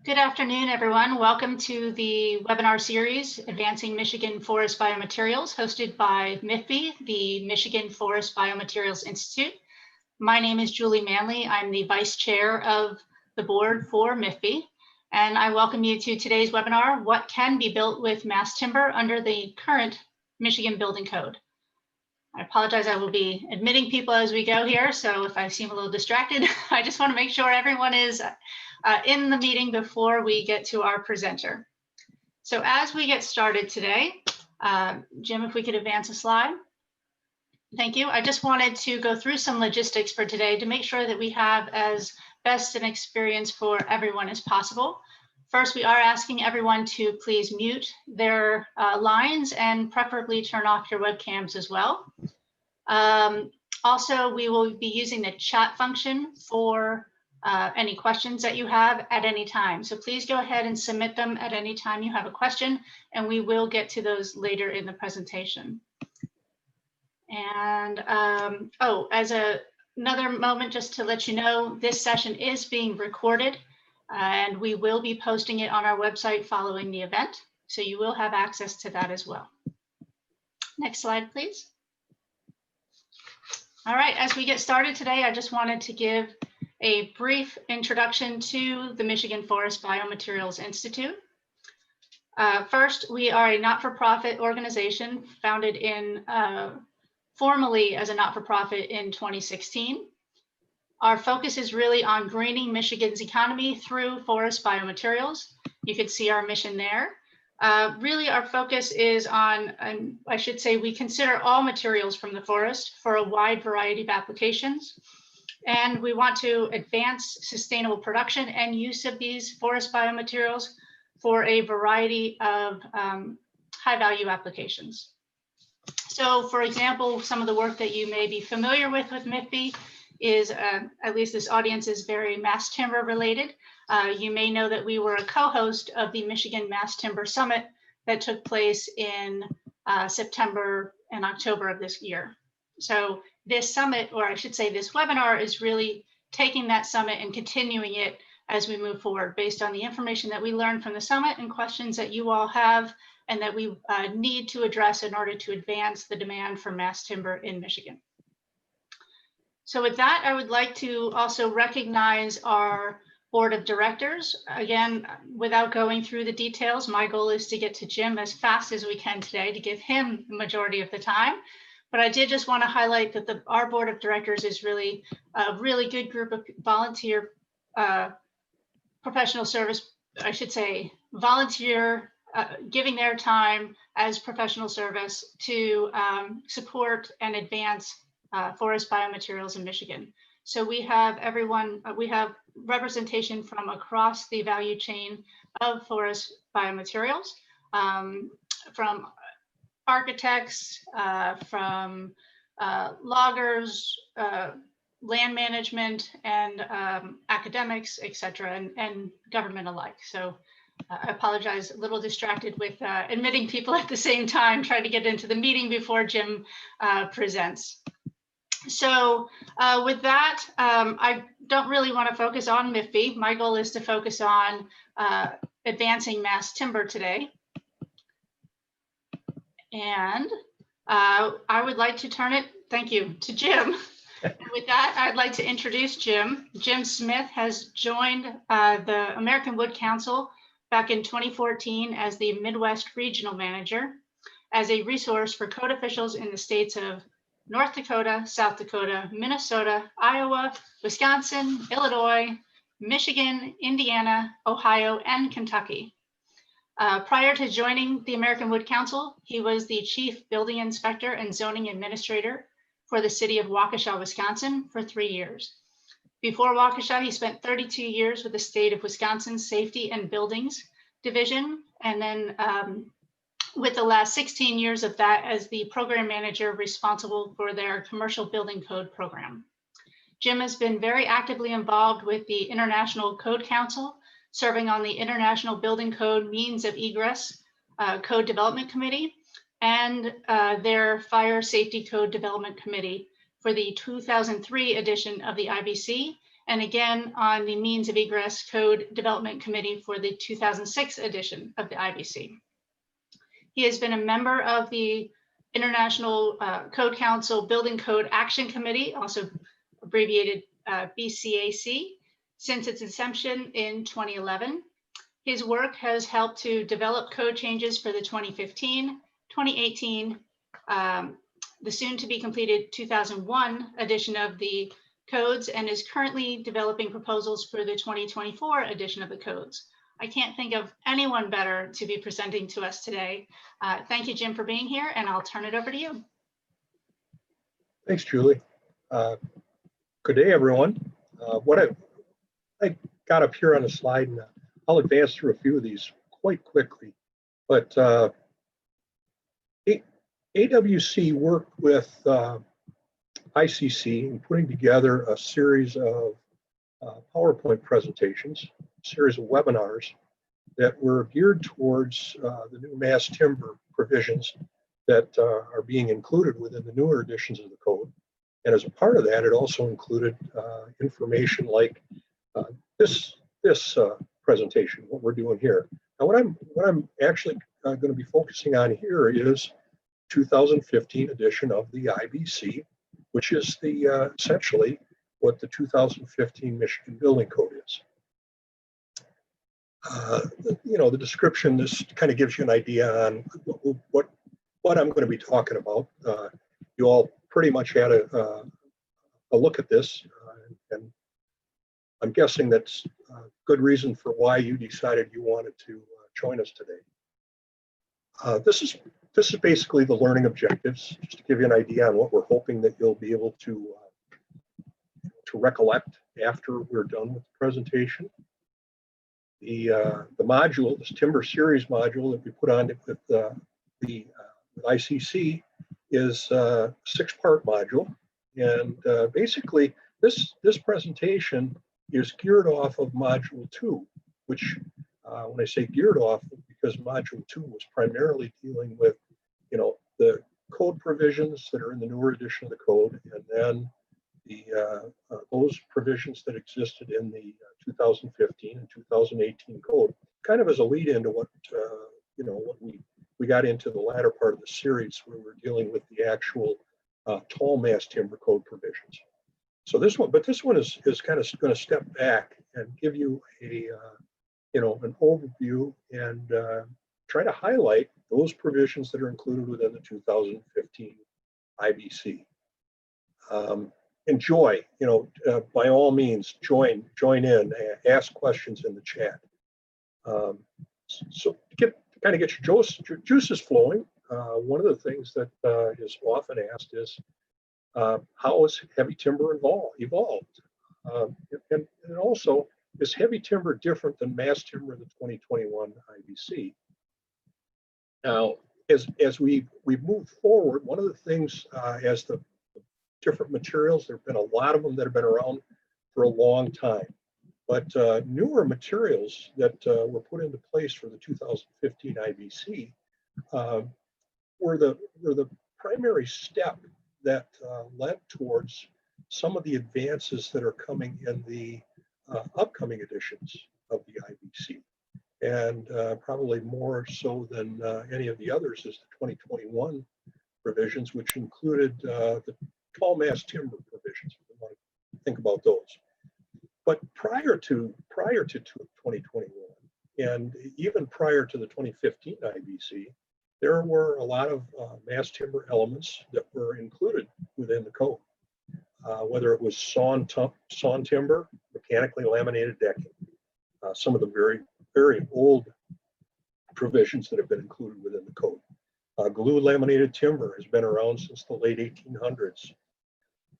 Good afternoon, everyone. Welcome to the webinar series, Advancing Michigan Forest Biomaterials, hosted by MIFB, the Michigan Forest Biomaterials Institute. My name is Julie Manley. I'm the Vice Chair of the board for MIFB, and I welcome you to today's webinar, What Can Be Built with Mass Timber Under the Current Michigan Building Code. I apologize, I will be admitting people as we go here, so if I seem a little distracted, I just want to make sure everyone is in the meeting before we get to our presenter. So as we get started today, Jim, if we could advance a slide. Thank you. I just wanted to go through some logistics for today to make sure that we have as best an experience for everyone as possible. First, we are asking everyone to please mute their lines and preferably turn off your webcams as well. Also, we will be using the chat function for any questions that you have at any time. So please go ahead and submit them at any time you have a question, and we will get to those later in the presentation. And as another moment, just to let you know, this session is being recorded, and we will be posting it on our website following the event. So you will have access to that as well. Next slide, please. All right, as we get started today, I just wanted to give a brief introduction to the Michigan Forest Biomaterials Institute. First, we are a not-for-profit organization founded formally as a not-for-profit in 2016. Our focus is really on greening Michigan's economy through forest biomaterials. You can see our mission there. Really, our focus is on, I should say, we consider all materials from the forest for a wide variety of applications. And we want to advance sustainable production and use of these forest biomaterials for a variety of high-value applications. So, for example, some of the work that you may be familiar with MIFB is, at least this audience is very mass timber related. You may know that we were a co-host of the Michigan Mass Timber Summit that took place in September and October of this year. So this summit, or I should say this webinar, is really taking that summit and continuing it as we move forward based on the information that we learned from the summit and questions that you all have and that we need to address in order to advance the demand for mass timber in Michigan. So with that, I would like to also recognize our board of directors. Again, without going through the details, my goal is to get to Jim as fast as we can today to give him the majority of the time. But I did just want to highlight that our board of directors is really a really good group of volunteer professional service, I should say, volunteer giving their time as professional service to support and advance forest biomaterials in Michigan. So we have we have representation from across the value chain of forest biomaterials, from architects, from loggers, land management, and academics, et cetera, and government alike. So I apologize, a little distracted with admitting people at the same time, trying to get into the meeting before Jim presents. So with that, I don't really want to focus on MIFB. My goal is to focus on advancing mass timber today. And I would like to turn it, thank you, to Jim. With that, I'd like to introduce Jim. Jim Smith has joined the American Wood Council back in 2014 as the Midwest Regional Manager, as a resource for code officials in the states of North Dakota, South Dakota, Minnesota, Iowa, Wisconsin, Illinois, Michigan, Indiana, Ohio, and Kentucky. Prior to joining the American Wood Council, he was the Chief Building Inspector and Zoning Administrator for the city of Waukesha, Wisconsin for 3 years. Before Waukesha, he spent 32 years with the state of Wisconsin Safety and Buildings Division, and then with the last 16 years of that as the program manager responsible for their commercial building code program. Jim has been very actively involved with the International Code Council, serving on the International Building Code Means of Egress Code Development Committee and their Fire Safety Code Development Committee for the 2003 edition of the IBC and again on the Means of Egress Code Development Committee for the 2006 edition of the IBC. He has been a member of the International Code Council Building Code Action Committee, also abbreviated BCAC, since its inception in 2011. His work has helped to develop code changes for the 2015, 2018, the soon to be completed 2001 edition of the codes, and is currently developing proposals for the 2024 edition of the codes. I can't think of anyone better to be presenting to us today. Thank you, Jim, for being here, and I'll turn it over to you. Thanks, Julie. Good day, everyone. What I got up here on the slide, and I'll advance through a few of these quite quickly, but AWC worked with ICC in putting together a series of PowerPoint presentations, a series of webinars that were geared towards the new mass timber provisions that are being included within the newer editions of the code. And as a part of that, it also included information like this presentation, what we're doing here. Now, what I'm actually going to be focusing on here is 2015 edition of the IBC, which is the essentially what the 2015 Michigan Building Code is. The description, this kind of gives you an idea on what I'm going to be talking about. You all pretty much had a look at this, and I'm guessing that's a good reason for why you decided you wanted to join us today. This is basically the learning objectives, just to give you an idea on what we're hoping that you'll be able to recollect after we're done with the presentation. The module, this timber series module that we put on with the ICC, is a 6-part module, and basically this presentation is geared off of module 2, which when I say geared off, because module 2 was primarily dealing with the code provisions that are in the newer edition of the code, and then those provisions that existed in the 2015 and 2018 code, kind of as a lead into what what we got into the latter part of the series, where we're dealing with the actual tall mass timber code provisions. So this one is kind of going to step back and give you an overview and try to highlight those provisions that are included within the 2015 IBC. Enjoy, by all means, join in, ask questions in the chat. So to kind of get your juices flowing, one of the things that is often asked is, how has heavy timber evolved? And also, is heavy timber different than mass timber in the 2021 IBC? Now, as we move forward, one of the things as the different materials, there have been a lot of them that have been around for a long time, but newer materials that were put into place for the 2015 IBC were the primary step that led towards some of the advances that are coming in the upcoming editions of the IBC. And probably more so than any of the others is the 2021 provisions, which included the tall mass timber provisions. We want to think about those. But prior to 2021, and even prior to the 2015 IBC, there were a lot of mass timber elements that were included within the code, whether it was sawn timber, mechanically laminated decking, some of the very, very old provisions that have been included within the code. Glue laminated timber has been around since the late 1800s.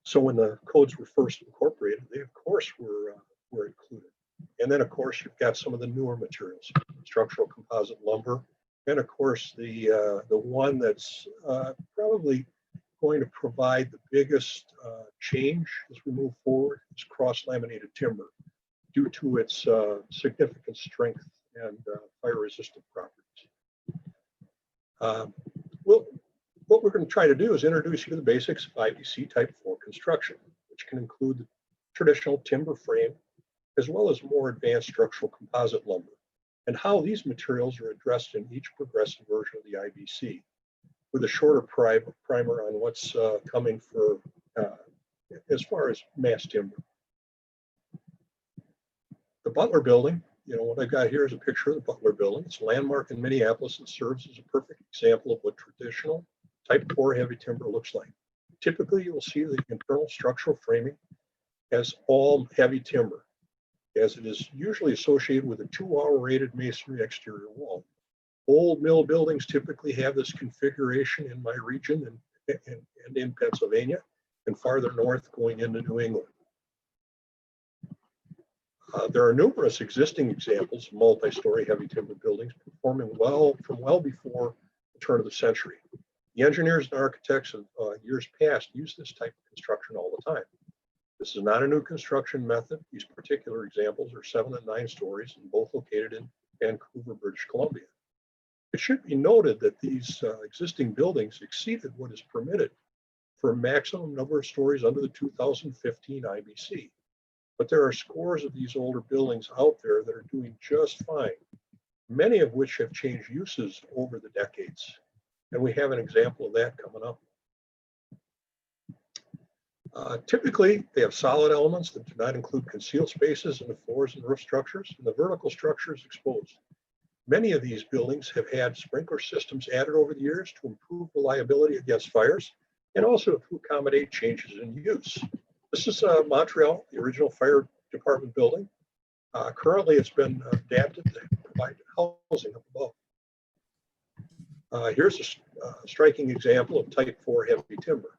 So when the codes were first incorporated, they of course were included. And then of course you've got some of the newer materials, structural composite lumber, and of course the one that's probably going to provide the biggest change as we move forward is cross-laminated timber, due to its significant strength and fire-resistant properties. What we're going to try to do is introduce you to the basics of IBC Type 4 construction, which can include traditional timber frame, as well as more advanced structural composite lumber, and how these materials are addressed in each progressive version of the IBC, with a shorter primer on what's coming for as far as mass timber. The Butler Building, what I've got here is a picture of the Butler Building. It's a landmark in Minneapolis and serves as a perfect example of what traditional type 4 heavy timber looks like. Typically, you will see the internal structural framing as all heavy timber, as it is usually associated with a 2-hour rated masonry exterior wall. Old mill buildings typically have this configuration in my region and in Pennsylvania and farther north going into New England. There are numerous existing examples of multi-story heavy timber buildings performing well from well before the turn of the century. The engineers and architects of years past used this type of construction all the time. This is not a new construction method. These particular examples are 7 and 9 stories and both located in Vancouver, British Columbia. It should be noted that these existing buildings exceeded what is permitted for a maximum number of stories under the 2015 IBC. But there are scores of these older buildings out there that are doing just fine, many of which have changed uses over the decades. And we have an example of that coming up. Typically, they have solid elements that do not include concealed spaces in the floors and roof structures, and the vertical structure is exposed. Many of these buildings have had sprinkler systems added over the years to improve reliability against fires and also to accommodate changes in use. This is Montreal, the original fire department building. Currently, it's been adapted to provide housing up above. Here's a striking example of type 4 heavy timber.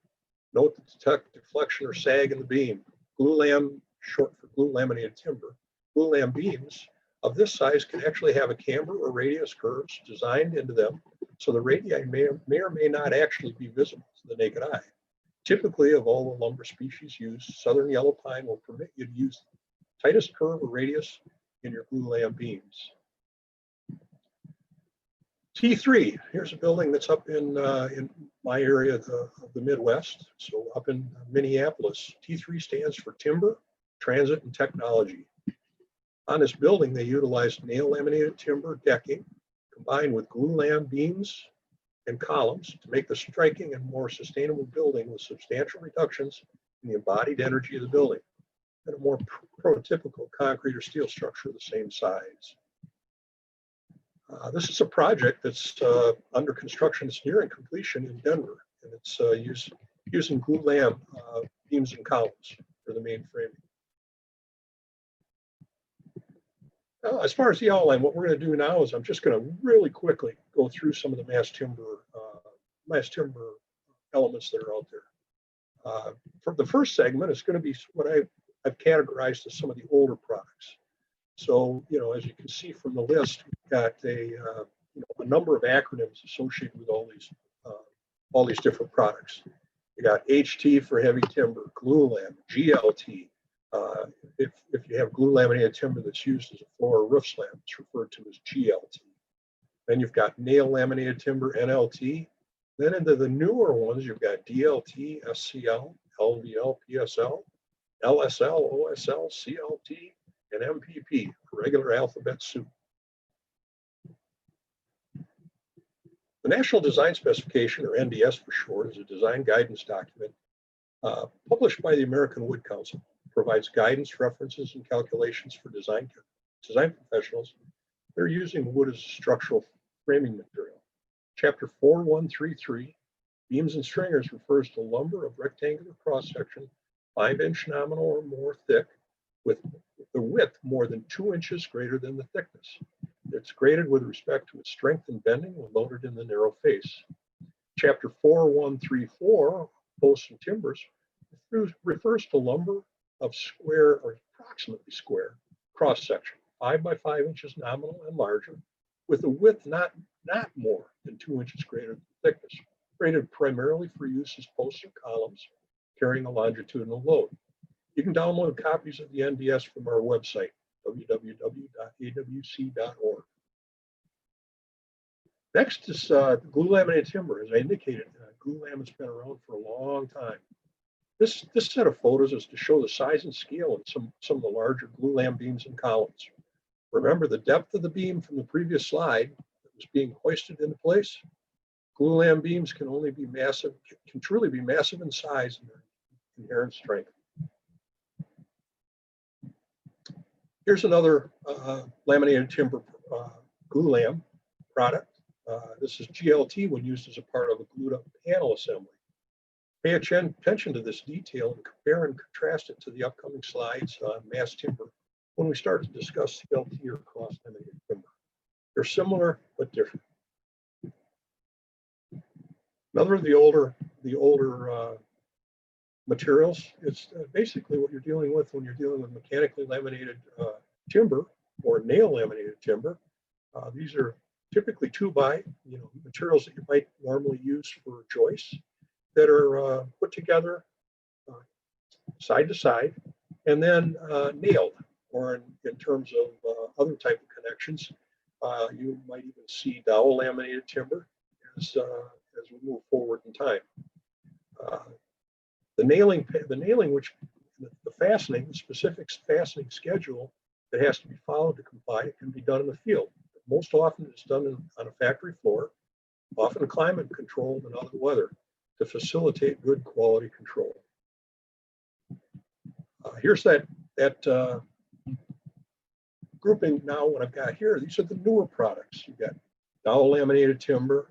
Note the detect deflection or sag in the beam. Glulam, short for glue laminated timber. Glulam beams of this size can actually have a camber or radius curves designed into them, so the radii may or may not actually be visible to the naked eye. Typically, of all the lumber species used, southern yellow pine will permit you to use the tightest curve or radius in your glulam beams. T3, here's a building that's up in my area of the Midwest, so up in Minneapolis. T3 stands for Timber, Transit, and Technology. On this building, they utilized nail laminated timber decking combined with glulam beams and columns to make the striking and more sustainable building with substantial reductions in the embodied energy of the building and a more prototypical concrete or steel structure of the same size. This is a project that's under construction. It's nearing completion in Denver, and it's using glulam beams and columns for the main framing. As far as the outline, what we're going to do now is I'm just going to really quickly go through some of the mass timber elements that are out there. For the first segment, it's going to be what I've categorized as some of the older products. So, as you can see from the list, we've got a number of acronyms associated with all these different products. You got HT for heavy timber, glulam, GLT. If you have glue laminated timber that's used as a floor or roof slab, it's referred to as GLT. Then you've got nail laminated timber, NLT. Then into the newer ones, you've got DLT, SCL, LVL, PSL, LSL, OSL, CLT, and MPP, regular alphabet soup. The National Design Specification, or NDS for short, is a design guidance document published by the American Wood Council. It provides guidance, references, and calculations for design professionals that are using wood as a structural framing material. Chapter 4133, beams and stringers, refers to lumber of rectangular cross-section, 5-inch nominal or more thick, with the width more than 2 inches greater than the thickness. It's graded with respect to its strength and bending when loaded in the narrow face. Chapter 4134, posts and timbers, refers to lumber of square or approximately square cross-section, 5 by 5 inches nominal and larger, with a width not more than 2 inches greater than thickness, graded primarily for use as posts or columns carrying a longitudinal load. You can download copies of the NDS from our website, www.awc.org. Next is glue laminated timber. As I indicated, glulam has been around for a long time. This set of photos is to show the size and scale of some of the larger glulam beams and columns. Remember the depth of the beam from the previous slide that was being hoisted into place? Glulam beams can truly be massive in size and their inherent strength. Here's another laminated timber glulam product. This is GLT when used as a part of a glued up panel assembly. Pay attention to this detail and compare and contrast it to the upcoming slides on mass timber when we start to discuss CLT or cross-laminated timber. They're similar but different. Another of the older materials, it's basically what you're dealing with when you're dealing with mechanically laminated timber or nail laminated timber. These are typically 2x, materials that you might normally use for joists that are put together side to side and then nailed, or in terms of other type of connections, you might even see dowel laminated timber as we move forward in time. The nailing, which the fastening, the specific fastening schedule that has to be followed to comply, it can be done in the field. Most often it's done on a factory floor, often climate controlled and other weather to facilitate good quality control. Here's that grouping now. What I've got here, these are the newer products. You've got dowel laminated timber,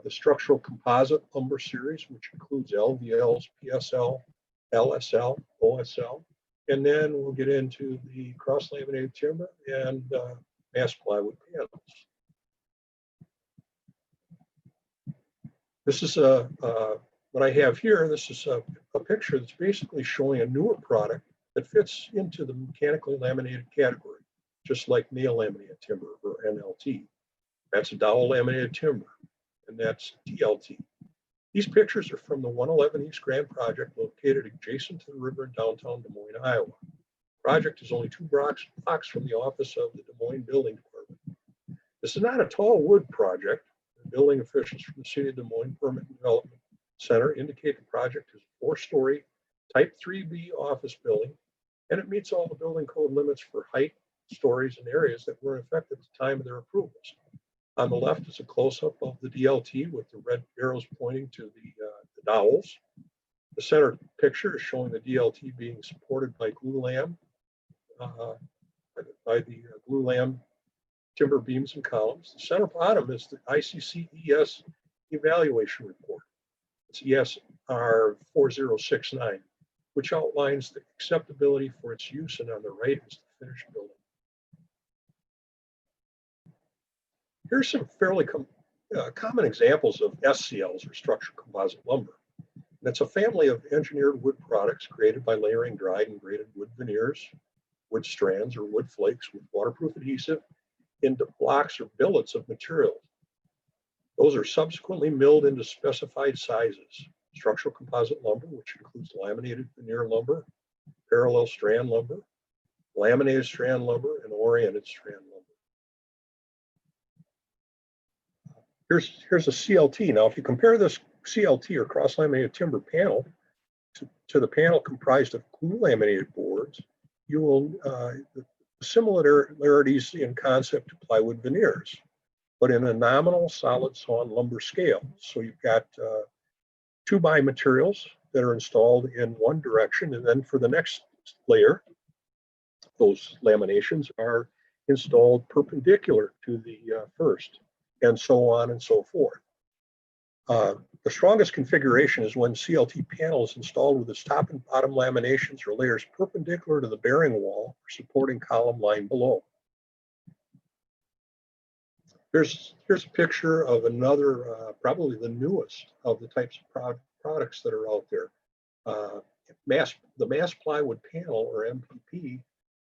the structural composite lumber series, which includes LVLs, PSL, LSL, OSL, and then we'll get into the cross-laminated timber and mass plywood panels. This is what I have here. This is a picture that's basically showing a newer product that fits into the mechanically laminated category, just like nail laminated timber or NLT. That's a dowel laminated timber, and that's DLT. These pictures are from the 111 East Grand project located adjacent to the river in downtown Des Moines, Iowa. The project is only 2 blocks from the office of the Des Moines Building Department. This is not a tall wood project. The building officials from the City of Des Moines Permit and Development Center indicate the project is a 4-story Type 3B office building, and it meets all the building code limits for height, stories, and areas that were in effect at the time of their approvals. On the left is a close-up of the DLT with the red arrows pointing to the dowels. The center picture is showing the DLT being supported by glulam, glulam timber beams and columns. The center bottom is the ICC ES evaluation report. It's ESR 4069, which outlines the acceptability for its use, and on the right is the finished building. Here's some fairly common examples of SCLs, or structural composite lumber. And it's a family of engineered wood products created by layering dried and graded wood veneers, wood strands, or wood flakes with waterproof adhesive into blocks or billets of material. Those are subsequently milled into specified sizes. Structural composite lumber, which includes laminated veneer lumber, parallel strand lumber, laminated strand lumber, and oriented strand lumber. Here's a CLT. Now, if you compare this CLT, or cross-laminated timber panel, to the panel comprised of glue-laminated boards, you will the similarities in concept to plywood veneers, but in a nominal solid sawn lumber scale. So you've got 2x materials that are installed in one direction, and then for the next layer, those laminations are installed perpendicular to the first, and so on and so forth. The strongest configuration is when CLT panel is installed with its top and bottom laminations or layers perpendicular to the bearing wall or supporting column line below. Here's a picture of another, probably the newest of the types of products that are out there. The mass plywood panel, or MPP,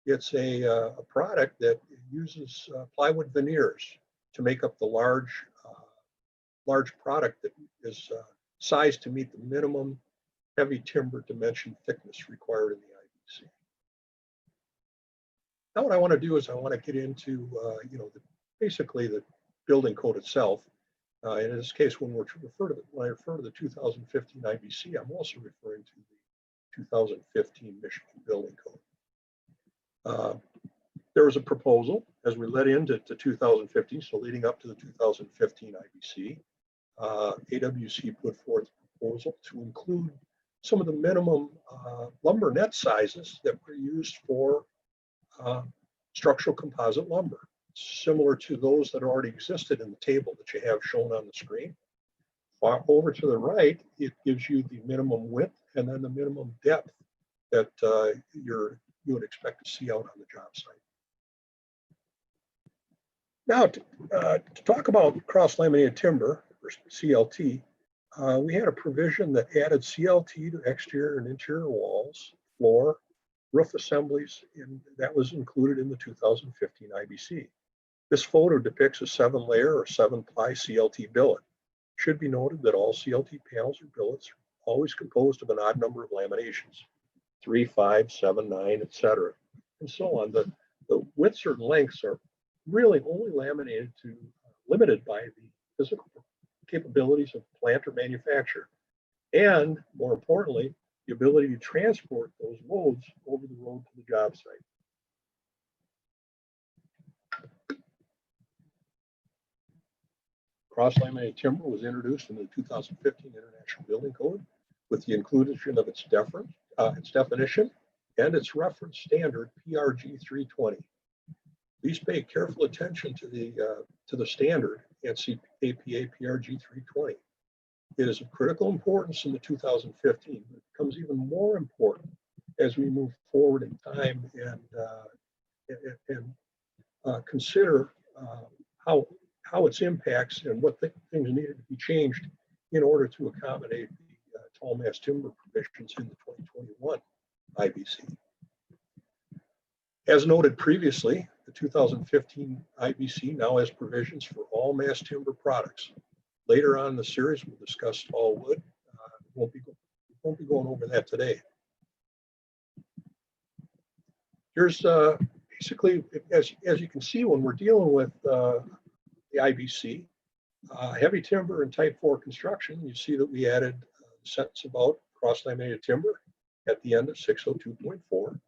it's a product that uses plywood veneers to make up the large product that is sized to meet the minimum heavy timber dimension thickness required in the IBC. Now what I want to do is I want to get into basically the building code itself. In this case, when I refer to the 2015 IBC, I'm also referring to 2015 Michigan Building Code. There was a proposal as we led into 2015, so leading up to the 2015 IBC. AWC put forth a proposal to include some of the minimum lumber net sizes that were used for structural composite lumber, similar to those that already existed in the table that you have shown on the screen. Over to the right, it gives you the minimum width and then the minimum depth that you would expect to see out on the job site. Now, to talk about cross-laminated timber, or CLT, we had a provision that added CLT to exterior and interior walls, floor, roof assemblies, and that was included in the 2015 IBC. This photo depicts a 7-layer or 7-ply CLT billet. It should be noted that all CLT panels or billets are always composed of an odd number of laminations, 3, 5, 7, 9, etc., and so on. The widths or lengths are really only limited by the physical capabilities of plant or manufacturer, and more importantly, the ability to transport those loads over the road to the job site. Cross-laminated timber was introduced in the 2015 International Building Code with the inclusion of its definition and its reference standard PRG 320. Please pay careful attention to the standard and see APA PRG 320. It is of critical importance in the 2015, but it becomes even more important as we move forward in time and consider how its impacts and what things needed to be changed in order to accommodate the tall mass timber provisions in the 2021 IBC. As noted previously, the 2015 IBC now has provisions for all mass timber products. Later on in the series, we'll discuss tall wood. We won't be going over that today. Here's basically, as you can see, when we're dealing with the IBC, heavy timber and type 4 construction, you see that we added a sentence about cross-laminated timber at the end of 602.4.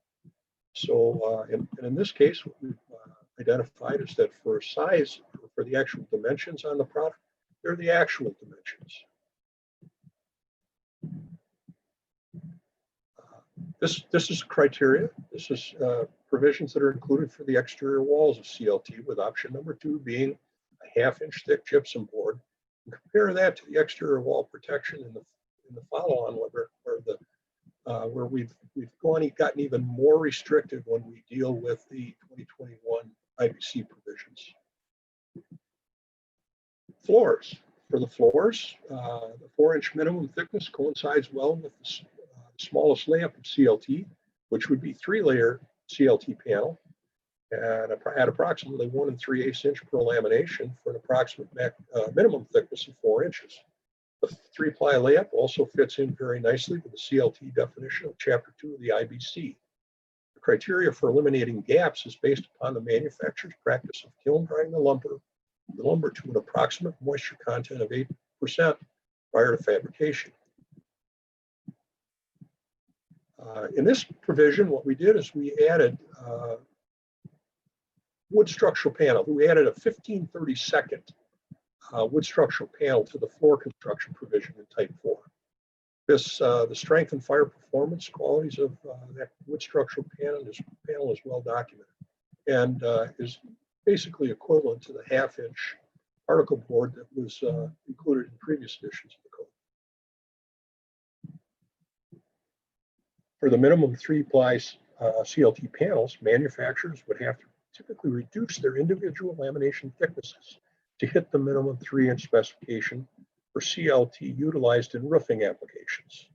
So, and in this case, what we've identified is that for size, for the actual dimensions on the product, they're the actual dimensions. This is criteria. This is provisions that are included for the exterior walls of CLT, with option number 2 being a 1/2-inch thick gypsum board. And compare that to the exterior wall protection in the follow-on where we've gotten even more restrictive when we deal with the 2021 IBC provisions. Floors. For the floors, the 4-inch minimum thickness coincides well with the smallest layup of CLT, which would be 3-layer CLT panel, and at approximately 1 3/8 inch per lamination for an approximate minimum thickness of 4 inches. The 3-ply layup also fits in very nicely with the CLT definition of Chapter 2 of the IBC. The criteria for eliminating gaps is based upon the manufacturer's practice of kiln drying the lumber to an approximate moisture content of 8% prior to fabrication. In this provision, what we did is we added wood structural panel. We added a 15/32 wood structural panel to the floor construction provision in Type 4. The strength and fire performance qualities of that wood structural panel is well documented and is basically equivalent to the 1/2-inch particle board that was included in previous editions of the code. For the minimum 3-ply CLT panels, manufacturers would have to typically reduce their individual lamination thicknesses to hit the minimum 3-inch specification for CLT utilized in roofing applications.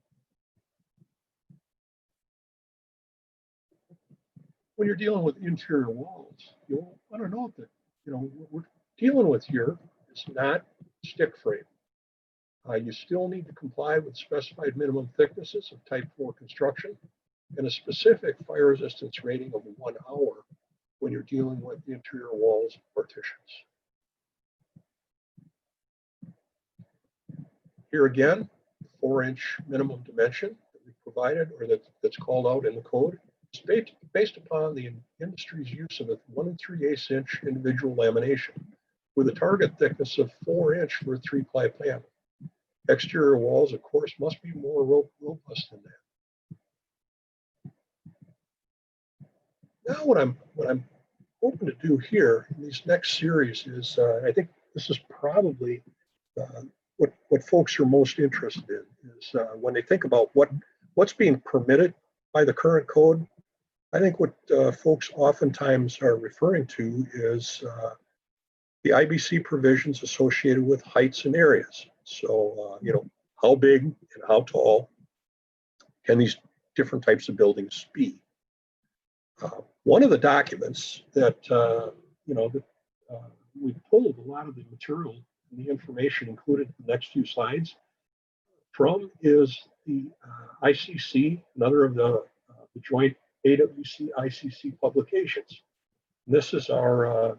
When you're dealing with interior walls, you'll want to note that what we're dealing with here is not stick frame. You still need to comply with specified minimum thicknesses of Type 4 construction and a specific fire resistance rating of 1 hour when you're dealing with the interior walls and partitions. Here again, 4-inch minimum dimension that we provided or that's called out in the code is based upon the industry's use of a 1 3/8 inch individual lamination with a target thickness of 4 inch for a 3-ply panel. Exterior walls, of course, must be more robust than that. Now, what I'm hoping to do here in these next series is, I think this is probably what folks are most interested in is when they think about what's being permitted by the current code. I think what folks oftentimes are referring to is the IBC provisions associated with heights and areas. So, how big and how tall can these different types of buildings be? One of the documents that, we pulled a lot of the material and the information included in the next few slides from is the ICC, another of the joint AWC ICC publications. And this is our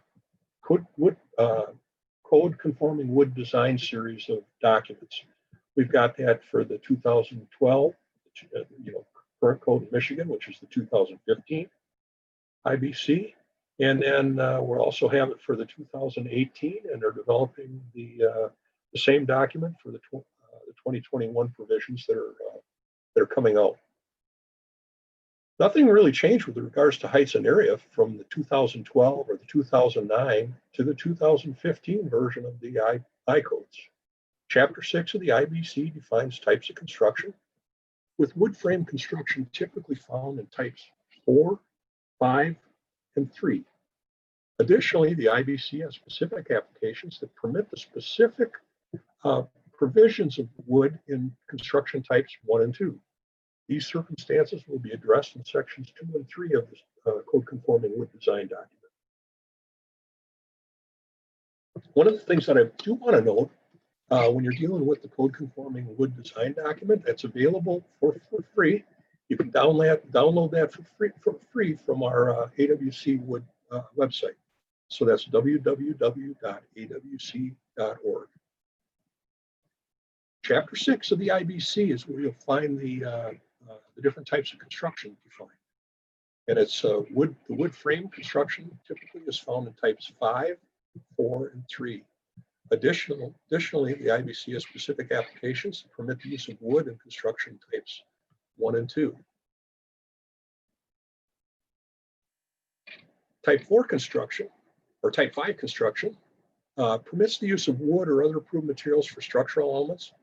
code conforming wood design series of documents. We've got that for the 2012, current code in Michigan, which is the 2015 IBC. And then we'll also have it for the 2018, and they're developing the same document for the 2021 provisions that are coming out. Nothing really changed with regards to heights and area from the 2012 or the 2009 to the 2015 version of the I codes. Chapter 6 of the IBC defines types of construction, with wood frame construction typically found in types 4, 5, and 3. Additionally, the IBC has specific applications that permit the specific provisions of wood in construction types 1 and 2. These circumstances will be addressed in sections 2 and 3 of the code conforming wood design document. One of the things that I do want to note when you're dealing with the code conforming wood design document, that's available for free. You can download that for free from our AWC Wood website. So that's www.awc.org. Chapter 6 of the IBC is where you'll find the different types of construction defined. And it's the wood frame construction typically is found in types 5, 4, and 3. Additionally, the IBC has specific applications that permit the use of wood in construction types 1 and 2. Type 4 construction, or type 5 construction, permits the use of wood or other approved materials for structural elements,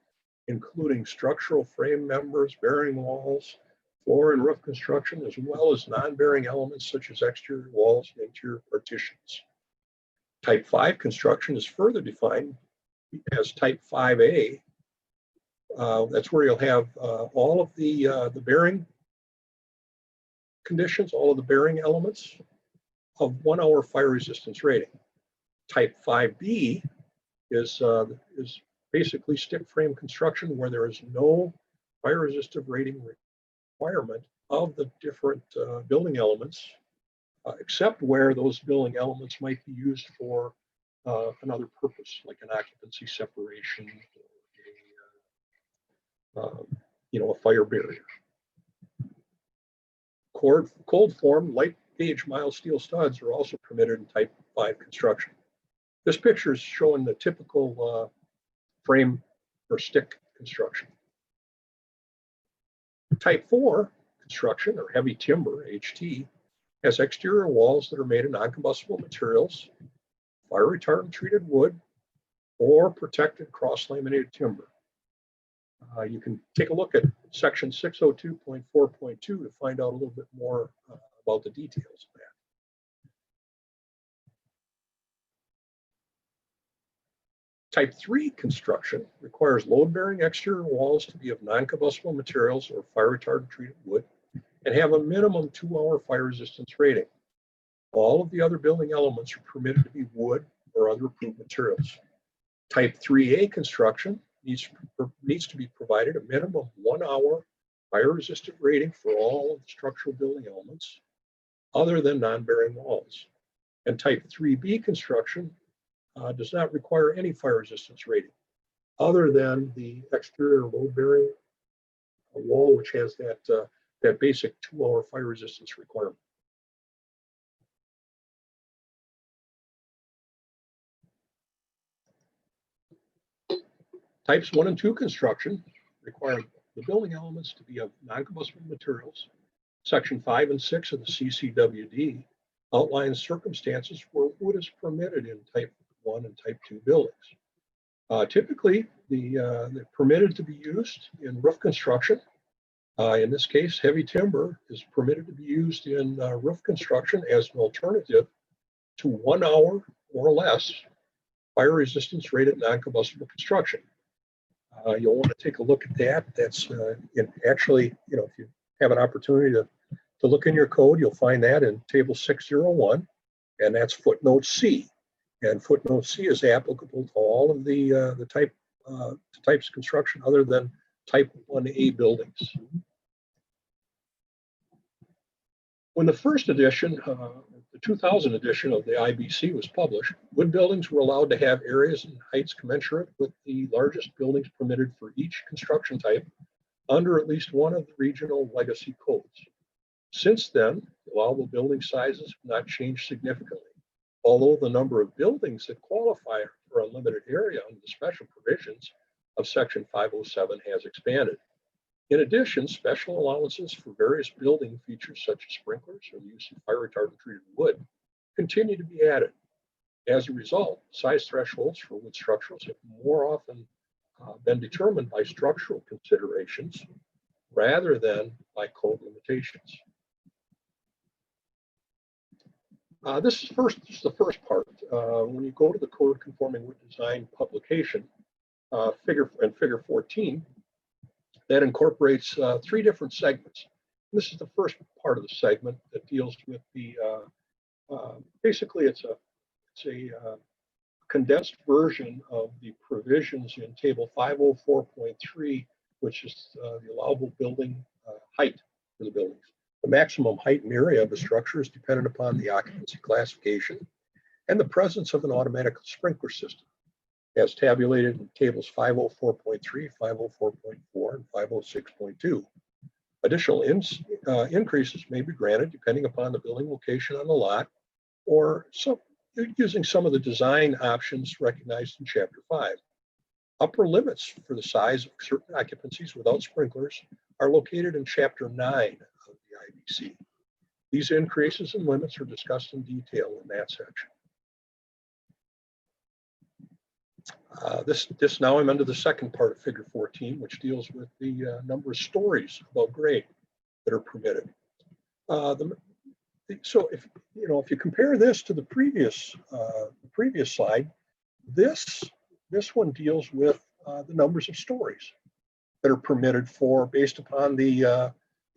including structural frame members, bearing walls, floor and roof construction, as well as non-bearing elements such as exterior walls and interior partitions. Type 5 construction is further defined as type 5A. That's where you'll have all of the bearing conditions, all of the bearing elements of 1 hour fire resistance rating. Type 5B is basically stick frame construction where there is no fire resistive rating requirement of the different building elements, except where those building elements might be used for another purpose, like an occupancy separation or a fire barrier. Cold form, light gauge mild steel studs are also permitted in type 5 construction. This picture is showing the typical frame or stick construction. Type 4 construction, or heavy timber, HT, has exterior walls that are made of non-combustible materials, fire retardant treated wood, or protected cross-laminated timber. You can take a look at section 602.4.2 to find out a little bit more about the details of that. Type 3 construction requires load-bearing exterior walls to be of non-combustible materials or fire retardant treated wood and have a minimum 2-hour fire resistance rating. All of the other building elements are permitted to be wood or other approved materials. Type 3A construction needs to be provided a minimum 1-hour fire resistant rating for all of the structural building elements other than non-bearing walls. And type 3B construction does not require any fire resistance rating other than the exterior load-bearing wall which has that basic 2-hour fire resistance requirement. Types 1 and 2 construction require the building elements to be of non-combustible materials. Section 5 and 6 of the CCWD outlines circumstances where wood is permitted in type 1 and type 2 buildings. Typically, they're permitted to be used in roof construction. In this case, heavy timber is permitted to be used in roof construction as an alternative to 1 hour or less fire resistance rated non-combustible construction. You'll want to take a look at that. That's actually, if you have an opportunity to look in your code, you'll find that in table 601, and that's footnote C. And footnote C is applicable to all of the types of construction other than type 1A buildings. When the first edition, the 2000 edition of the IBC was published, wood buildings were allowed to have areas and heights commensurate with the largest buildings permitted for each construction type under at least one of the regional legacy codes. Since then, allowable building sizes have not changed significantly, although the number of buildings that qualify for unlimited area under the special provisions of Section 507 has expanded. In addition, special allowances for various building features such as sprinklers or the use of fire retardant treated wood continue to be added. As a result, size thresholds for wood structures have more often been determined by structural considerations rather than by code limitations. This is the first part. When you go to the Code Conforming Wood Design publication, figure 14, that incorporates 3 different segments. This is the first part of the segment that deals with the, basically it's a condensed version of the provisions in table 504.3, which is the allowable building height for the buildings. The maximum height and area of the structure is dependent upon the occupancy classification and the presence of an automatic sprinkler system, as tabulated in tables 504.3, 504.4, and 506.2. Additional increases may be granted depending upon the building location on the lot or using some of the design options recognized in Chapter 5. Upper limits for the size of certain occupancies without sprinklers are located in Chapter 9 of the IBC. These increases and limits are discussed in detail in that section. This now I'm under the second part of figure 14, which deals with the number of stories above grade that are permitted. So if you compare this to the previous slide, this one deals with the numbers of stories that are permitted based upon the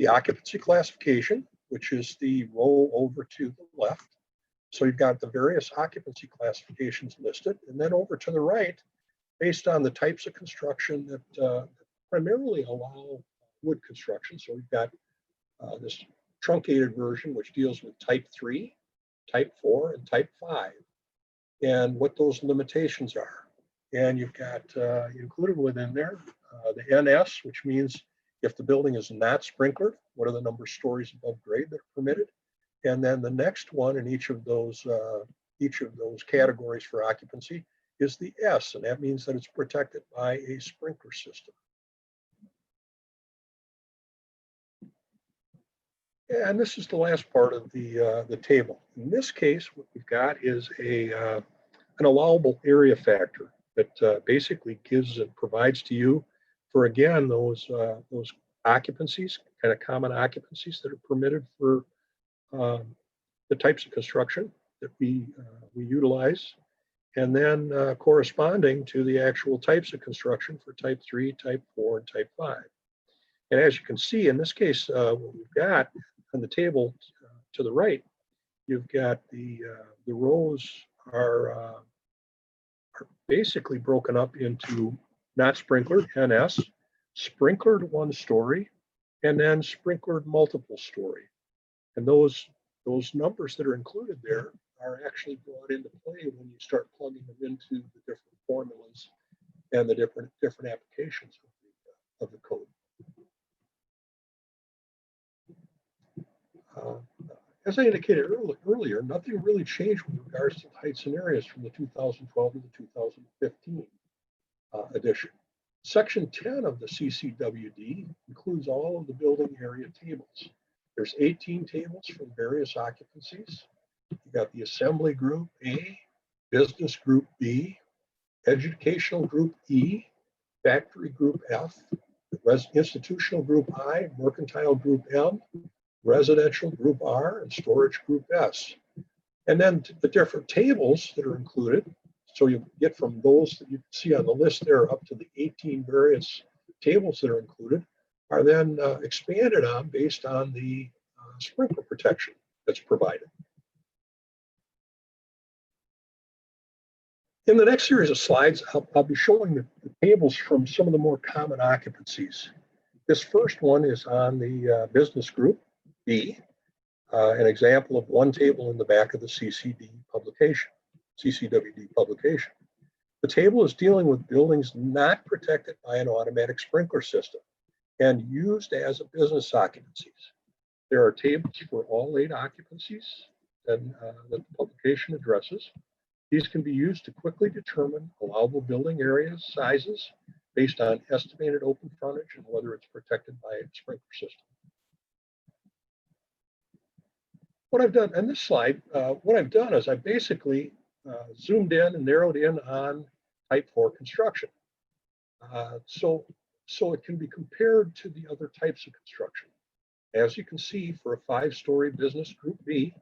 occupancy classification, which is the row over to the left. So you've got the various occupancy classifications listed, and then over to the right, based on the types of construction that primarily allow wood construction. So we've got this truncated version, which deals with type 3, type 4, and type 5, and what those limitations are. And you've got included within there the NS, which means if the building is not sprinklered, what are the number of stories above grade that are permitted? And then the next one in each of those categories for occupancy is the S, and that means that it's protected by a sprinkler system. And this is the last part of the table. In this case, what we've got is an allowable area factor that basically gives and provides to you for, again, those occupancies, kind of common occupancies that are permitted for the types of construction that we utilize, and then corresponding to the actual types of construction for type 3, type 4, and type 5. And as you can see, in this case, what we've got on the table to the right, you've got the rows are basically broken up into not sprinklered, NS, sprinklered 1 story, and then sprinklered multiple story. And those numbers that are included there are actually brought into play when you start plugging them into the different formulas and the different applications of the code. As I indicated earlier, nothing really changed with regards to the heights and areas from the 2012 to the 2015 edition. Section 10 of the CCWD includes all of the building area tables. There's 18 tables from various occupancies. You got the assembly group A, business group B, educational group E, factory group F, institutional group I, mercantile group M, residential group R, and storage group S. And then the different tables that are included. So you get from those that you can see on the list there up to the 18 various tables that are included are then expanded on based on the sprinkler protection that's provided. In the next series of slides, I'll be showing the tables from some of the more common occupancies. This first one is on the business group B, an example of one table in the back of the CCWD publication. The table is dealing with buildings not protected by an automatic sprinkler system and used as a business occupancies. There are tables for all 8 occupancies that the publication addresses. These can be used to quickly determine allowable building areas, sizes, based on estimated open frontage and whether it's protected by a sprinkler system. What I've done on this slide, is I basically zoomed in and narrowed in on type 4 construction. So it can be compared to the other types of construction. As you can see, for a 5-story business group B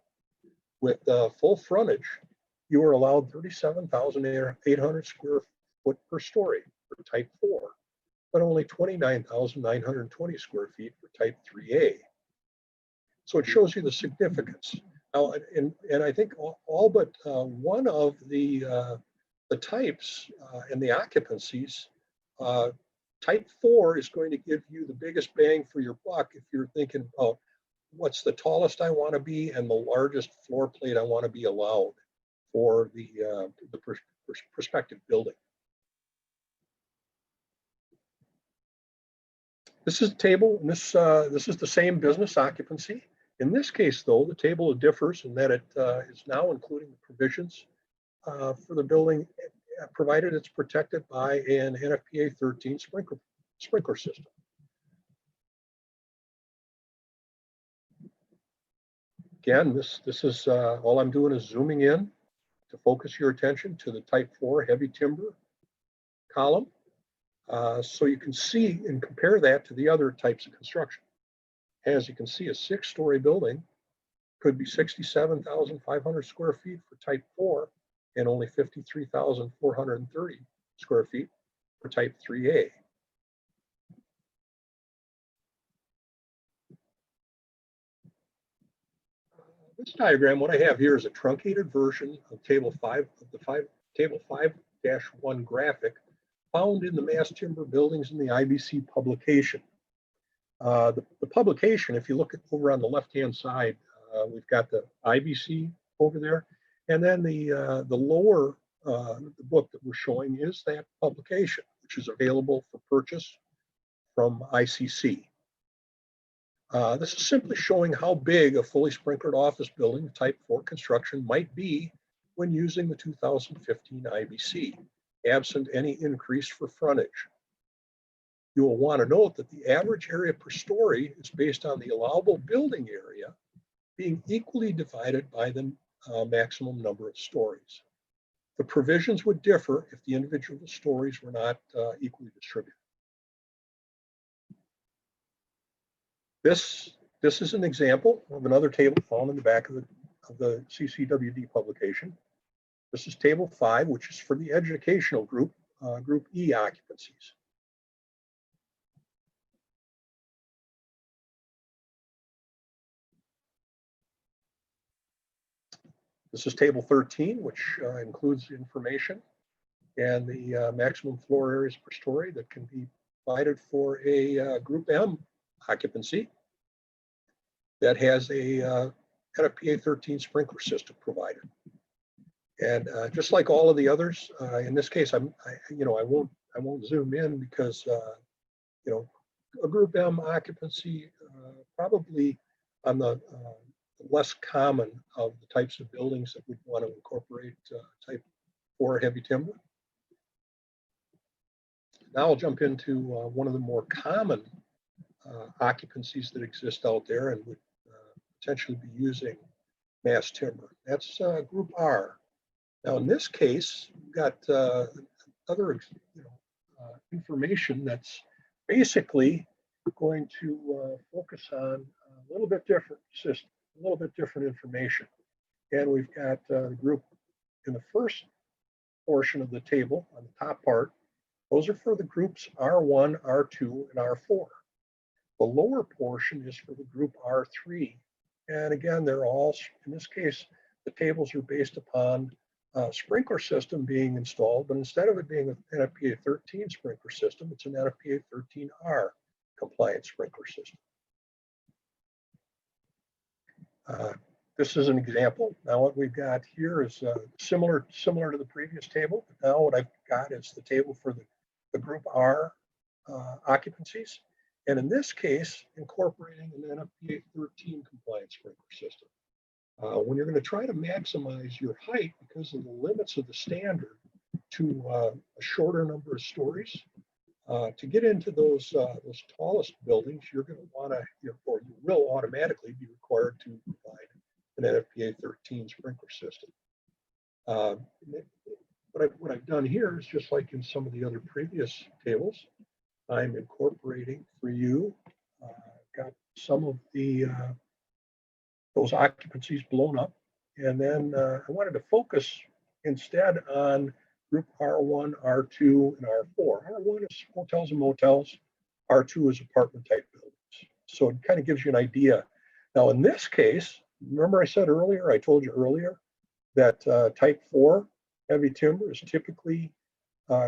with full frontage, you are allowed 37,800 square foot per story for type 4, but only 29,920 square feet for type 3A. So it shows you the significance. Now, and I think all but one of the types and the occupancies, type 4 is going to give you the biggest bang for your buck if you're thinking about what's the tallest I want to be and the largest floor plate I want to be allowed for the prospective building. This is a table, and this is the same business occupancy. In this case, though, the table differs in that it is now including the provisions for the building, provided it's protected by an NFPA 13 sprinkler system. Again, this is all I'm doing is zooming in to focus your attention to the type 4 heavy timber column, so you can see and compare that to the other types of construction. As you can see, a 6-story building could be 67,500 square feet for type 4 and only 53,430 square feet for type 3A. This diagram, what I have here is a truncated version of table 5 of table 5-1 graphic found in the Mass Timber Buildings in the IBC publication. The publication, if you look at over on the left-hand side, we've got the IBC over there, and then the lower the book that we're showing is that publication, which is available for purchase from ICC. This is simply showing how big a fully sprinklered office building type 4 construction might be when using the 2015 IBC, absent any increase for frontage. You will want to note that the average area per story is based on the allowable building area being equally divided by the maximum number of stories. The provisions would differ if the individual stories were not equally distributed. This is an example of another table found in the back of the CCWD publication. This is table 5, which is for the educational group, group E occupancies. This is table 13, which includes information and the maximum floor areas per story that can be provided for a group M occupancy that has a NFPA 13 sprinkler system provided. And just like all of the others, in this case, I won't zoom in because a group M occupancy probably on the less common of the types of buildings that we'd want to incorporate type 4 heavy timber. Now I'll jump into one of the more common occupancies that exist out there and would potentially be using mass timber. That's Group R. Now in this case, we've got other information that's basically going to focus on a little bit different system, a little bit different information. And we've got the group in the first portion of the table on the top part. Those are for the groups R1, R2, and R4. The lower portion is for the group R3. And again, they're all, in this case, the tables are based upon a sprinkler system being installed, but instead of it being an NFPA 13 sprinkler system, it's an NFPA 13R compliant sprinkler system. This is an example. Now what we've got here is similar to the previous table. But now what I've got is the table for the group R occupancies. And in this case, incorporating an NFPA 13 compliant sprinkler system. When you're going to try to maximize your height because of the limits of the standard to a shorter number of stories, to get into those tallest buildings, you're going to want to, or you will automatically be required to provide an NFPA 13 sprinkler system. What I've done here is just like in some of the other previous tables, I'm incorporating for you, got some of the those occupancies blown up. And then I wanted to focus instead on group R1, R2, and R4. R1 is hotels and motels. R2 is apartment type buildings. So it kind of gives you an idea. Now in this case, remember I told you earlier that type 4 heavy timber is typically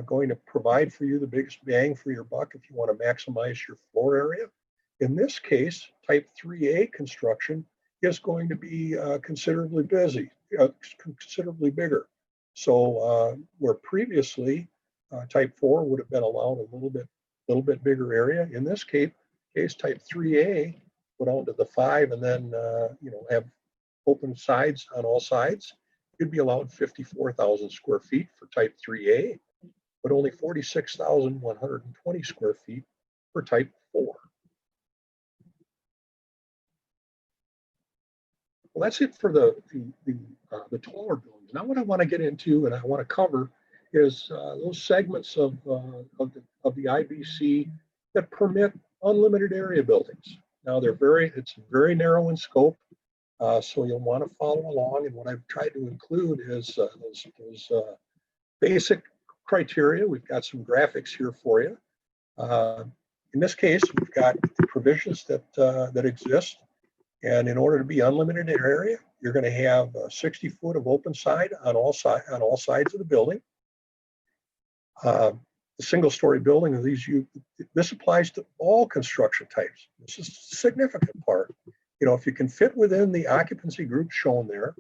going to provide for you the biggest bang for your buck if you want to maximize your floor area. In this case, type 3A construction is going to be considerably considerably bigger. So where previously type 4 would have been allowed a little bit bigger area, in this case type 3A would out to the 5 and then have open sides on all sides. You'd be allowed 54,000 square feet for type 3A, but only 46,120 square feet for type 4. Well, that's it for the taller buildings. Now, what I want to get into and I want to cover is those segments of the IBC that permit unlimited area buildings. Now, it's very narrow in scope, so you'll want to follow along. And what I've tried to include is those basic criteria. We've got some graphics here for you. In this case, we've got the provisions that exist. And in order to be unlimited in area, you're going to have 60 foot of open side on all sides of the building. The single story building of this applies to all construction types. This is a significant part. If you can fit within the occupancy group shown there,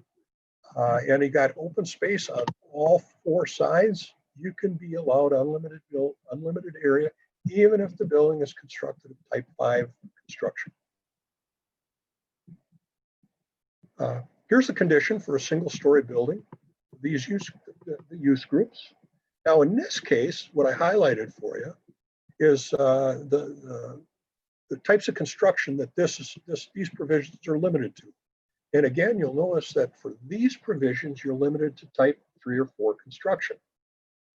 and you got open space on all 4 sides, you can be allowed unlimited area, even if the building is constructed of type 5 construction. Here's the condition for a single-story building. These use groups. Now, in this case, what I highlighted for you is the types of construction that these provisions are limited to. And again, you'll notice that for these provisions, you're limited to type 3 or 4 construction.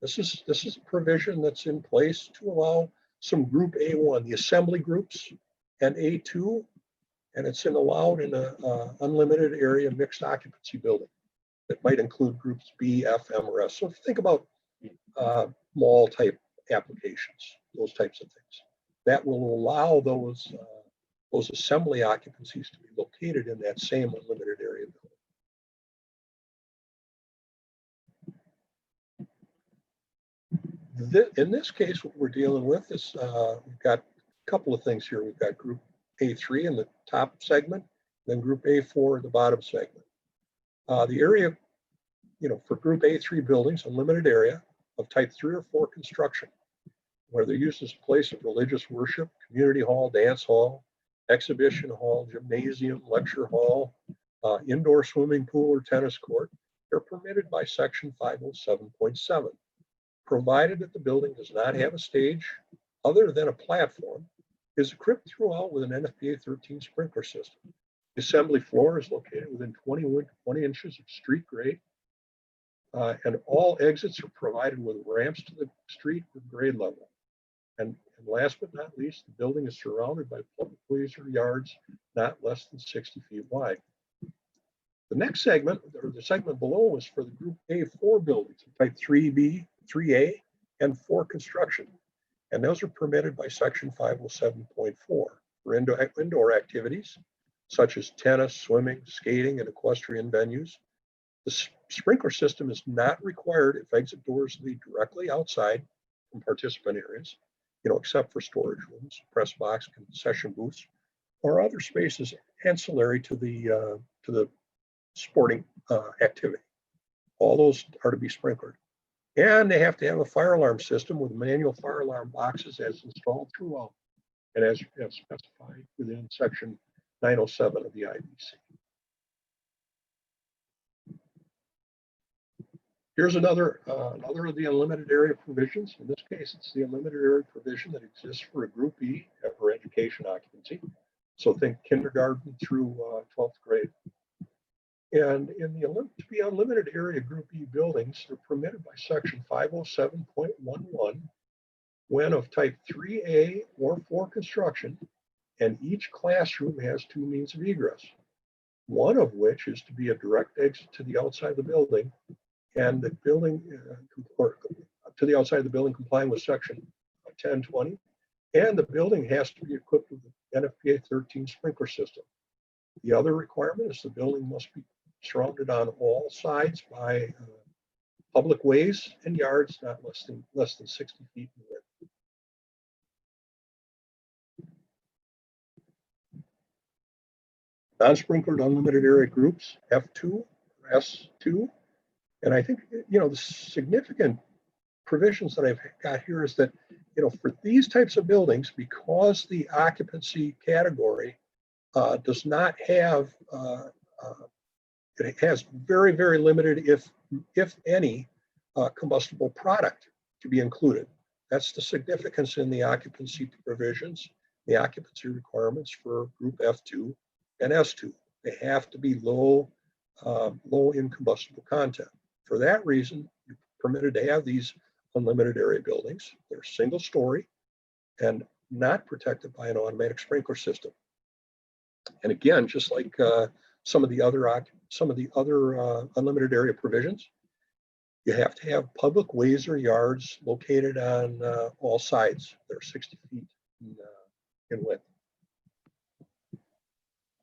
This is a provision that's in place to allow some group A1, the assembly groups, and A2. And it's allowed in an unlimited area mixed occupancy building that might include groups B, F, M, or S. So if you think about mall type applications, those types of things, that will allow those assembly occupancies to be located in that same unlimited area building. In this case, what we're dealing with is we've got a couple of things here. We've got group A3 in the top segment, then group A4 in the bottom segment. The area, for group A3 buildings, unlimited area of type 3 or 4 construction, where they're used as a place of religious worship, community hall, dance hall, exhibition hall, gymnasium, lecture hall, indoor swimming pool or tennis court, they're permitted by section 507.7, provided that the building does not have a stage other than a platform, is equipped throughout with an NFPA 13 sprinkler system. The assembly floor is located within 20 inches of street grade, and all exits are provided with ramps to the street with grade level. And last but not least, the building is surrounded by public ways or yards not less than 60 feet wide. The next segment, or the segment below, is for the Group A4 buildings, type 3B, 3A, and 4 construction. And those are permitted by section 507.4 for indoor activities, such as tennis, swimming, skating, and equestrian venues. The sprinkler system is not required if exit doors lead directly outside from participant areas, except for storage rooms, press box, concession booths, or other spaces ancillary to the sporting activity. All those are to be sprinkled. And they have to have a fire alarm system with manual fire alarm boxes as installed throughout and as specified within section 907 of the IBC. Here's another of the unlimited area provisions. In this case, it's the unlimited area provision that exists for a Group E for education occupancy. So think kindergarten through 12th grade. And to be unlimited area Group E buildings, they're permitted by section 507.11 when of type 3A or 4 construction, and each classroom has 2 means of egress, one of which is to be a direct exit to the outside of the building, and the building or to the outside of the building complying with section 1020, and the building has to be equipped with the NFPA 13 sprinkler system. The other requirement is the building must be surrounded on all sides by public ways and yards not less than 60 feet in width. Non-sprinklered unlimited area groups, F2, S2. And I think, the significant provisions that I've got here is that, for these types of buildings, because the occupancy category does not have, it has very, very limited, if any, combustible product to be included. That's the significance in the occupancy provisions, the occupancy requirements for Group F2 and S2. They have to be low in combustible content. For that reason, you're permitted to have these unlimited area buildings. They're single story and not protected by an automatic sprinkler system. And again, just like some of the other unlimited area provisions, you have to have public ways or yards located on all sides. They're 60 feet in width.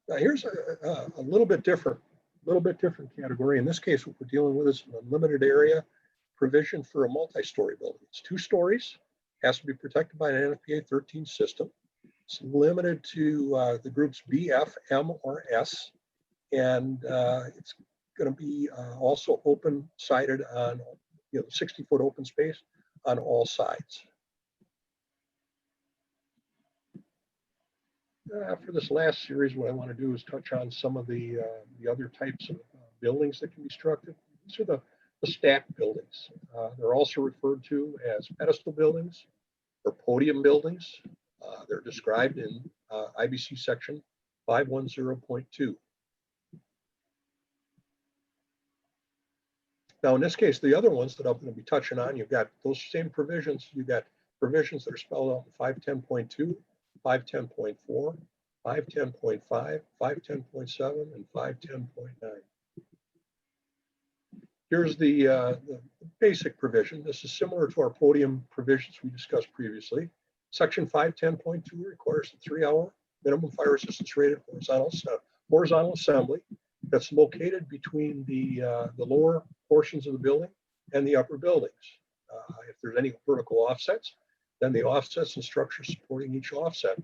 Now here's a little bit different category. In this case, what we're dealing with is an unlimited area provision for a multi-story building. It's 2 stories, has to be protected by an NFPA 13 system. It's limited to the groups B, F, M, or S, and it's going to be also open-sided on 60-foot open space on all sides. For this last series, what I want to do is touch on some of the other types of buildings that can be constructed. These are the stacked buildings. They're also referred to as pedestal buildings or podium buildings. They're described in IBC section 510.2. Now, in this case, the other ones that I'm going to be touching on, you've got those same provisions. You've got provisions that are spelled out in 510.2, 510.4, 510.5, 510.7, and 510.9. Here's the basic provision. This is similar to our podium provisions we discussed previously. Section 510.2 requires a 3-hour minimum fire resistance rated horizontal assembly that's located between the lower portions of the building and the upper buildings. If there's any vertical offsets, then the offsets and structures supporting each offset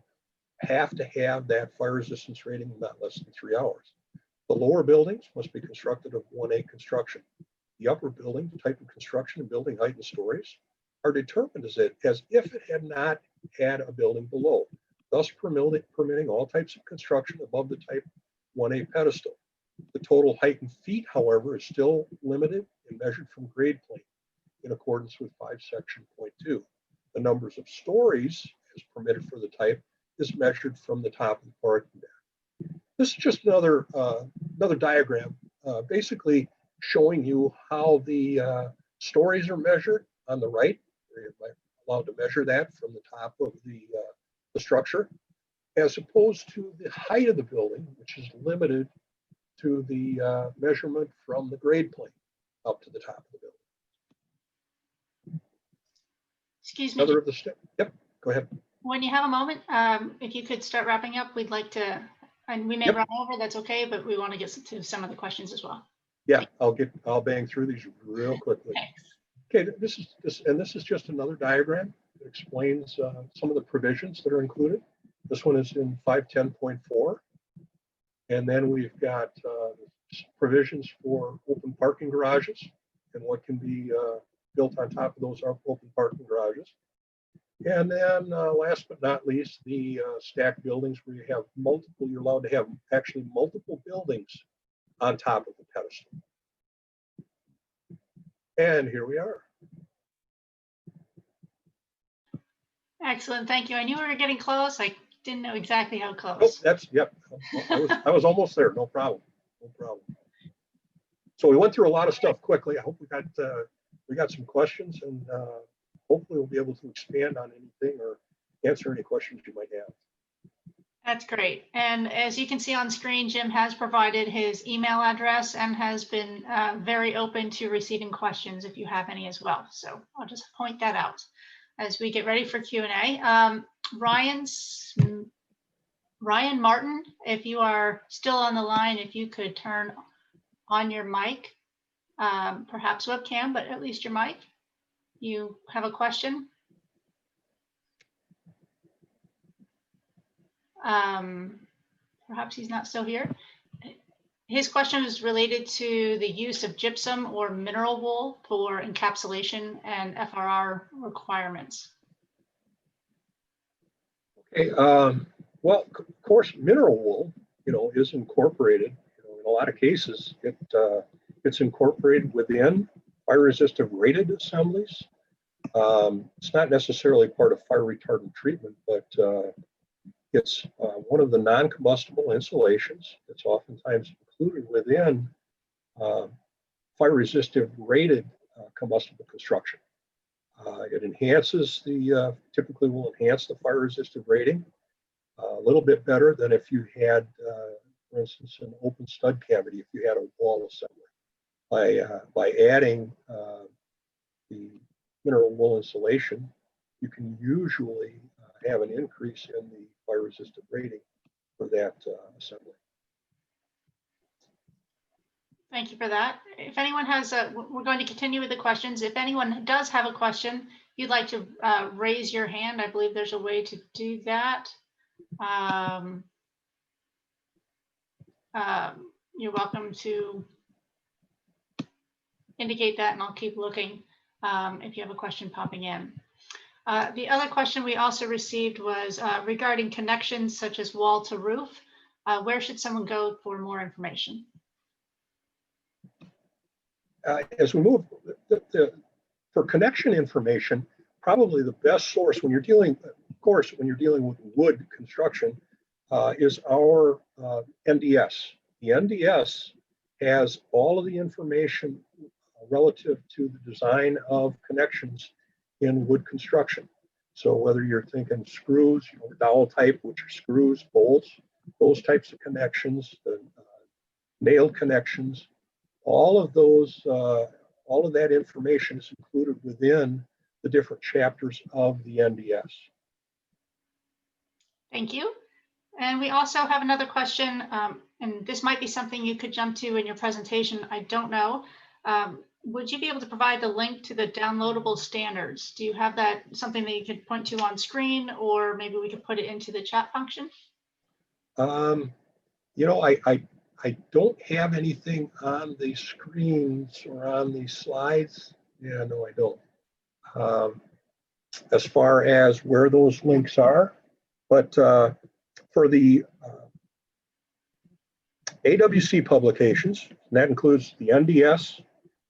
have to have that fire resistance rating of not less than 3 hours. The lower buildings must be constructed of 1A construction. The upper building, the type of construction and building height and stories are determined as if it had not had a building below, thus permitting all types of construction above the type 1A pedestal. The total height in feet, however, is still limited and measured from grade plane in accordance with 5 section point 2. The numbers of stories as permitted for the type is measured from the top of the parking deck. This is just another diagram, basically showing you how the stories are measured on the right. You're allowed to measure that from the top of the structure, as opposed to the height of the building, which is limited to the measurement from the grade plane up to the top of the building. Excuse me. Another of the steps. Yep, go ahead. When you have a moment, if you could start wrapping up, we'd like to, and we may Yep. run over, that's okay, but we want to get to some of the questions as well. Yeah, I'll bang through these real quickly. Thanks. Okay, this is just another diagram that explains some of the provisions that are included. This one is in 510.4. And then we've got provisions for open parking garages and what can be built on top of those open parking garages. And then last but not least, the stacked buildings where you have multiple, you're allowed to have actually multiple buildings on top of the pedestal. And here we are. Excellent, thank you. I knew we were getting close. I didn't know exactly how Oh, close. yep. I was almost there. No problem. No problem. So we went through a lot of stuff quickly. I hope we got some questions, and hopefully we'll be able to expand on anything or answer any questions you might have. That's great. And as you can see on screen, Jim has provided his email address and has been very open to receiving questions if you have any as well. So I'll just point that out as we get ready for Q&A. Ryan Martin, if you are still on the line, if you could turn on your mic, perhaps webcam, but at least your mic. You have a question? Perhaps he's not still here. His question is related to the use of gypsum or mineral wool for encapsulation and FRR requirements. Okay. Well, of course, mineral wool, is incorporated. In a lot of cases, it's incorporated within fire-resistant rated assemblies. It's not necessarily part of fire retardant treatment, but it's one of the non-combustible insulations. It's oftentimes included within fire-resistant rated combustible construction. It enhances typically will enhance the fire-resistant rating a little bit better than if you had, for instance, an open stud cavity, if you had a wall assembly. By adding the mineral wool insulation, you can usually have an increase in the fire-resistant rating for that assembly. Thank you for that. If anyone has, we're going to continue with the questions. If anyone does have a question, you'd like to raise your hand, I believe there's a way to do that. You're welcome to indicate that, and I'll keep looking if you have a question popping in. The other question we also received was regarding connections such as wall to roof. Where should someone go for more information? As we move, for connection information, probably the best source when you're dealing, of course, when you're dealing with wood construction, is our NDS. The NDS has all of the information relative to the design of connections in wood construction. So whether you're thinking screws, dowel type, which are screws, bolts, those types of connections, the nailed connections, all of that information is included within the different chapters of the NDS. Thank you. And we also have another question, and this might be something you could jump to in your presentation. I don't know. Would you be able to provide the link to the downloadable standards? Do you have that, something that you could point to on screen, or maybe we could put it into the chat function? I don't have anything on the screens or on the slides. Yeah, no, I don't. As far as where those links are, but for the AWC publications, and that includes the NDS,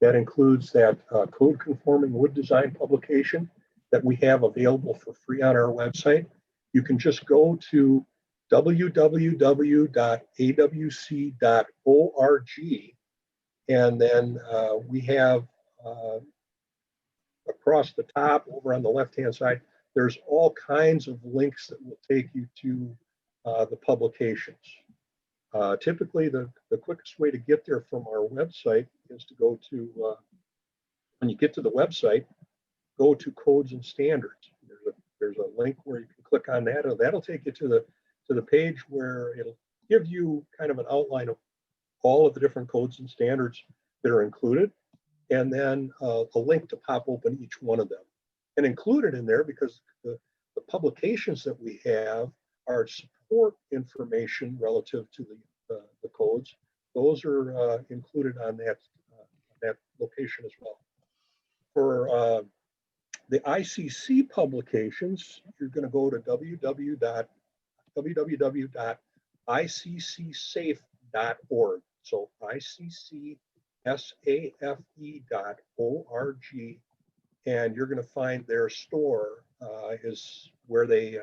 that includes that code conforming wood design publication that we have available for free on our website. You can just go to www.awc.org, and then we have across the top over on the left-hand side, there's all kinds of links that will take you to the publications. Typically, the quickest way to get there from our website is to go to, when you get to the website, go to codes and standards. There's a link where you can click on that, and that'll take you to the page where it'll give you kind of an outline of all of the different codes and standards that are included, and then a link to pop open each one of them. And included in there, because the publications that we have are support information relative to the codes. Those are included on that location as well. For the ICC publications, you're going to go to www.iccsafe.org. So iccsafe.org, and you're going to find their store is where they'll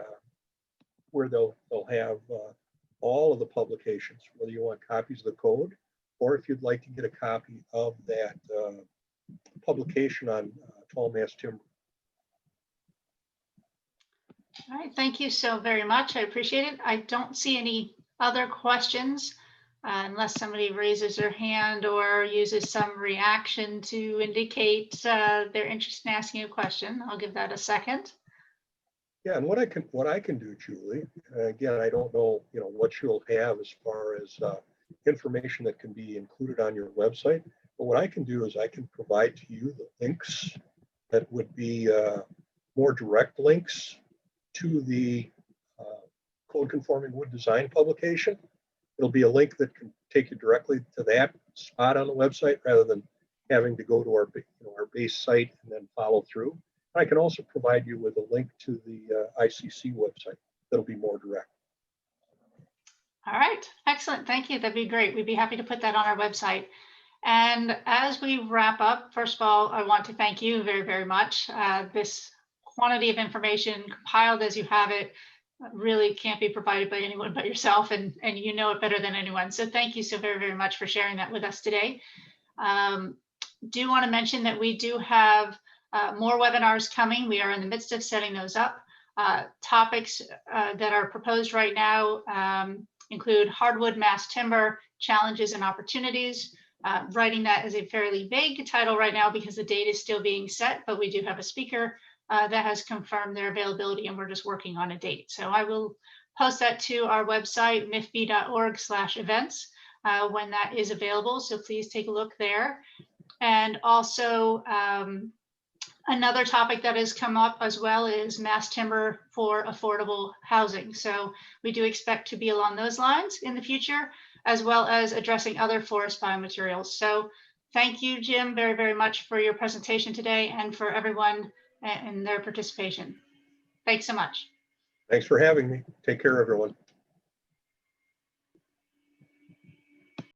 have all of the publications, whether you want copies of the code or if you'd like to get a copy of that publication on tall mass timber. All right, thank you so very much. I appreciate it. I don't see any other questions unless somebody raises their hand or uses some reaction to indicate their interest in asking a question. I'll give that a second. Yeah, and what I can do, Julie, again, I don't know, what you'll have as far as information that can be included on your website, but what I can do is I can provide to you the links that would be more direct links to the code conforming wood design publication. It'll be a link that can take you directly to that spot on the website rather than having to go to our base site and then follow through. I can also provide you with a link to the ICC website that'll be more direct. All right, excellent. Thank you. That'd be great. We'd be happy to put that on our website. And as we wrap up, first of all, I want to thank you very, very much. This quantity of information compiled as you have it really can't be provided by anyone but yourself, and you know it better than anyone. So thank you so very, very much for sharing that with us today. Do want to mention that we do have more webinars coming. We are in the midst of setting those up. Topics that are proposed right now include hardwood mass timber, challenges and opportunities. Writing that as a fairly vague title right now because the date is still being set, but we do have a speaker that has confirmed their availability and we're just working on a date. So I will post that to our website, mifb.org/events, when that is available. So please take a look there. And also another topic that has come up as well is mass timber for affordable housing. So we do expect to be along those lines in the future, as well as addressing other forest biomaterials. So thank you, Jim, very, very much for your presentation today and for everyone and their participation. Thanks so much. Thanks for having me. Take care, everyone.